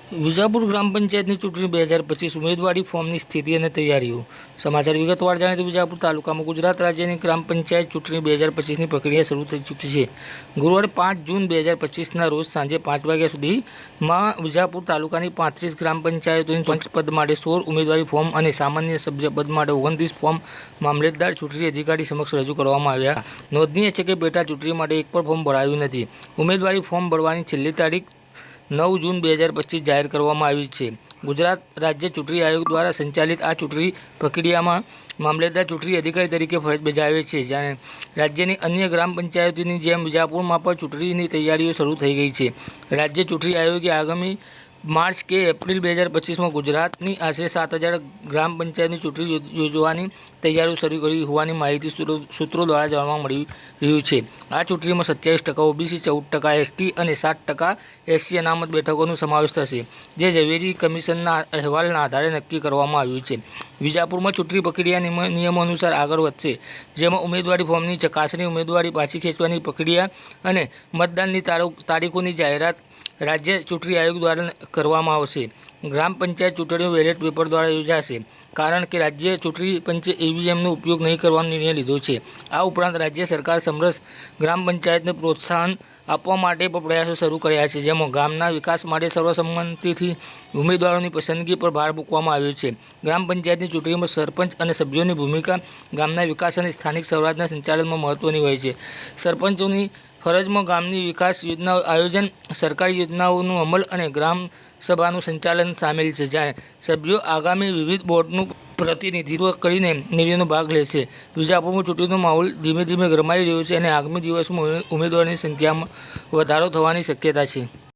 વિજાપુર ગ્રામ પંચાયતની ચૂંટણી 2025 ઉમેદવારી ફોર્મની સ્થિતિ અને તૈયારીઓ સમાચાર વિગતવાર જાણીએ તો વિજાપુર તાલુકામાં ગુજરાત રાજ્યની ગ્રામ પંચાયત ચૂંટણી 2025ની પ્રક્રિયા શરૂ થઈ ચૂકી છે। ગુરુવારે 5 જૂન 2025ના રોજ સાંજે 5 વાગ્યા સુધીમાં વિજાપુર તાલુકાની 35 ગ્રામ પંચાયતોની પંચ પદ માટે 16 ઉમેદવારી ફોર્મ અને સામાન્ય સભ્ય પદ માટે 29 ફોર્મ મામલતદાર ચૂંટણી અધિકારી સમક્ષ રજૂ કરવામાં આવ્યા। નોંધનીય છે કે પેટા ચૂંટણી માટે એક પણ ફોર્મ ભરાયું નથી। ઉમેદવારી ફોર્મ ભરવાની છેલ્લી તારીખ 9 જૂન 2025 જાહેર કરવામાં આવી છે। ગુજરાત રાજ્ય ચૂંટણી આયોગ દ્વારા સંચાલિત આ ચૂંટણી પ્રક્રિયામાં મામલતદાર ચૂંટણી અધિકારી તરીકે ફરજ બજાવે છે। જ્યારે રાજ્યની અન્ય ગ્રામ પંચાયતોની જેમ વિજાપુરમાં પણ ચૂંટણીની તૈયારીઓ શરૂ થઈ ગઈ છે। રાજ્ય ચૂંટણી આયોગે આગામી માર્ચ કે એપ્રિલ 2025માં ગુજરાતની આશરે 7000 ગ્રામ પંચાયતની ચૂંટણી યોજવાની તૈયારીઓ શરૂ કરી હોવાની માહિતી સૂત્રો દ્વારા જાણવા મળી રહ્યું છે। આ ચૂંટણીમાં 27% ઓબીસી, 14% એસટી અને 7% એસસી અનામત બેઠકોનો સમાવેશ થશે, જે ઝવેરી કમિશનના અહેવાલના આધારે નક્કી કરવામાં આવ્યું છે। વિજાપુરમાં ચૂંટણી પ્રક્રિયા નિયમો અનુસાર આગળ વધશે, જેમાં ઉમેદવારી ફોર્મની ચકાસણી, ઉમેદવારી પાછી ખેંચવાની પ્રક્રિયા અને મતદાનની તારીખોની જાહેરાત રાજ્ય ચૂંટણી આયોગ દ્વારા કરવામાં આવશે। ગ્રામ પંચાયત ચૂંટણીઓ બેલેટ પેપર દ્વારા યોજાશે, કારણ કે રાજ્ય ચૂંટણી પંચે ઈવીએમનો ઉપયોગ નહીં કરવાનો નિર્ણય લીધો છે। આ ઉપરાંત રાજ્ય સરકાર સમરસ ગ્રામ પંચાયતને પ્રોત્સાહન આપવા માટે પણ પ્રયાસો શરૂ કર્યા છે, જેમાં ગામના વિકાસ માટે સર્વસંમતિથી ઉમેદવારોની પસંદગી પર ભાર મૂકવામાં આવ્યો છે। ગ્રામ પંચાયતની ચૂંટણીમાં સરપંચ અને સભ્યોની ભૂમિકા ગામના વિકાસ અને સ્થાનિક સ્વરાજના સંચાલનમાં મહત્વની હોય છે। સરપંચોની ફરજમાં ગામની વિકાસ યોજનાઓ આયોજન, સરકારી યોજનાઓનું અમલ અને ગ્રામ સભાનું સંચાલન સામેલ છે, જ્યારે સભ્યો આગામી વિવિધ બોર્ડનું પ્રતિનિધિત્વ કરીને નિર્ણયનો ભાગ લે છે। વિજાપુરમાં ચૂંટણીનો માહોલ ધીમે ધીમે ગરમાઈ રહ્યો છે અને આગામી દિવસોમાં ઉમેદવારોની સંખ્યામાં વધારો થવાની શક્યતા છે।